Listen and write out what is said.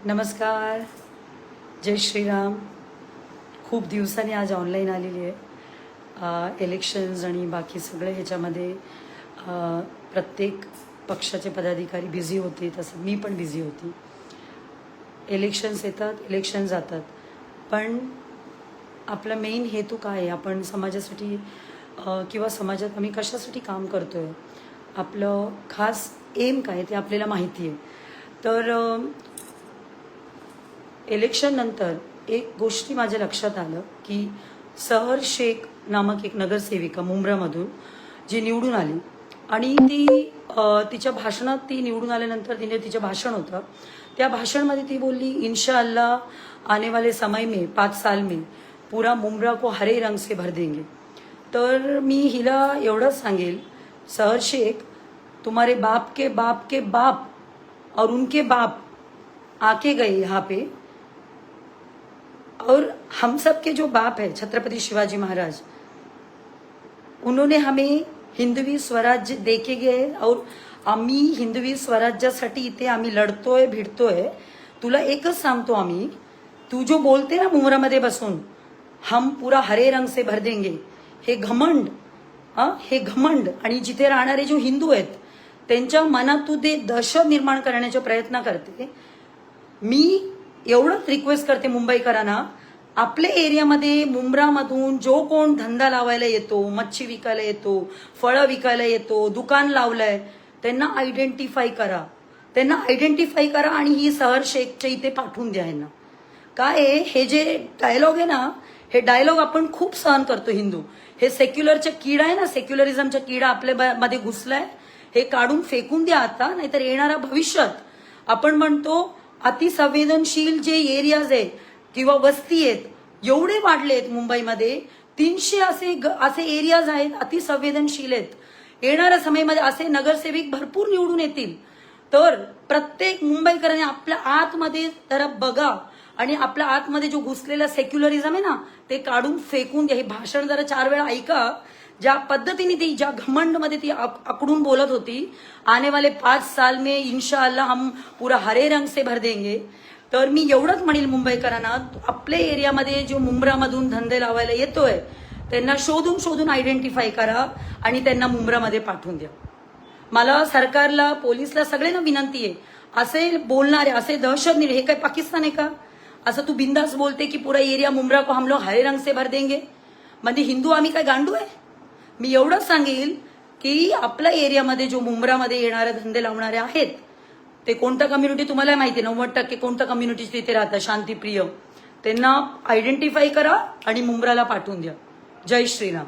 नमस्कार, जय श्रीराम. खूप दिवसांनी आज ऑनलाईन आलेली आहे. इलेक्शन्स आणि बाकी सगळे ह्याच्यामध्ये प्रत्येक पक्षाचे पदाधिकारी बिझी होते, तसं मी पण बिझी होती. इलेक्शन्स येतात, इलेक्शन जातात, पण आपला मेन हेतू काय आहे? आपण समाजासाठी किंवा समाजात आम्ही कशासाठी काम करतो आहे, आपलं खास एम काय ते आपल्याला माहिती आहे. तर इलेक्शन नंतर एक गोष्टी माझ्या लक्षात आलं की सहर शेख नामक एक नगरसेविका मुंब्रामधून जी निवडून आली आणि तिच्या भाषणात ती निवडून आल्यानंतर तिचं भाषण होतं. त्या भाषणमध्ये ती बोलली, इंशाअल्लाह आने वाले समय में 5 साल में पूरा मुंब्रा को हरे रंग से भर देंगे. तर मी हिला एवढंच सांगेल, सहर शेख, तुम्हारे बाप के बाप और उनके बाप आके गए यहाँ पे, और हम सब के जो बाप है छत्रपति शिवाजी महाराज, उन्होंने हमें हिंदवी स्वराज्य देके गए और आम्ही हिंदवी स्वराज्यासाठी इथे आम्ही लढतोय भिडतोय. तुला एकच सांगतो, आम्ही तू जो बोलते ना मुंब्रामध्ये बसून हम पूरा हरे रंग से भर देंगे, हे घमंड हे घमंड आणि जिथे राहणारे जो हिंदू आहेत त्यांच्या मनात तू ते दहशत निर्माण करण्याचा प्रयत्न करते. मी एवढंच रिक्वेस्ट करते मुंबईकरांना, आपल्या एरियामध्ये मुंब्रामधून जो कोण धंदा लावायला येतो, मच्छी विकायला येतो, फळं विकायला येतो, दुकान लावलंय, त्यांना आयडेंटिफाय करा आणि ही सहर शेखच्या इथे पाठवून द्या. यांना काय हे जे डायलॉग आहे ना, हे डायलॉग आपण खूप सहन करतो हिंदू. हे सेक्युलरचा किडा आहे ना, सेक्युलरिझमचा किडा आपल्या मध्ये घुसलाय. हे काढून फेकून द्या आता, नाहीतर येणाऱ्या भविष्यात आपण म्हणतो अतिसंवेदनशील जे एरियाज आहे किंवा वस्ती आहेत, एवढे वाढले आहेत मुंबईमध्ये. 300 असे एरियाज आहेत अतिसंवेदनशील आहेत. येणाऱ्या समयामध्ये असे नगरसेवक भरपूर निवडून येतील. तर प्रत्येक मुंबईकरांनी आपल्या आतमध्ये जरा बघा आणि आपल्या आतमध्ये जो घुसलेला सेक्युलरिझम आहे ना, ते काढून फेकून द्या. हे भाषण जरा 4 वेळा ऐका. ज्या पद्धतीने ती ज्या घमंडमध्ये ती आकडून बोलत होती, आने वाले 5 साल में इंशाअल्लाह हम पूरा हरे रंग से भर देंगे. तर मी एवढंच म्हणेल मुंबईकरांना, आपल्या एरियामध्ये जो मुंब्रामधून धंदे लावायला येतोय त्यांना शोधून आयडेंटिफाय करा आणि त्यांना मुंब्रामध्ये पाठवून द्या. मला सरकारला, पोलिसला, सगळ्यांना विनंती आहे, असे बोलणारे, असे दहशत निर्माण, हे काय पाकिस्तान आहे का? असं तू बिंदास बोलते की पुरा एरिया मुंब्रा को हम लोग हरे रंग से भर देंगे. म्हणजे हिंदू आम्ही काय गांडू आहे? मी एवढंच सांगेल की आपल्या एरियामध्ये जो मुंब्रामध्ये येणारे धंदे लावणारे आहेत, ते कोणत्या कम्युनिटी तुम्हाला माहिती, 90% कोणत्या कम्युनिटी तिथे राहतात शांतिप्रिय, त्यांना आयडेंटिफाय करा आणि मुंब्राला पाठवून द्या. जय श्रीराम.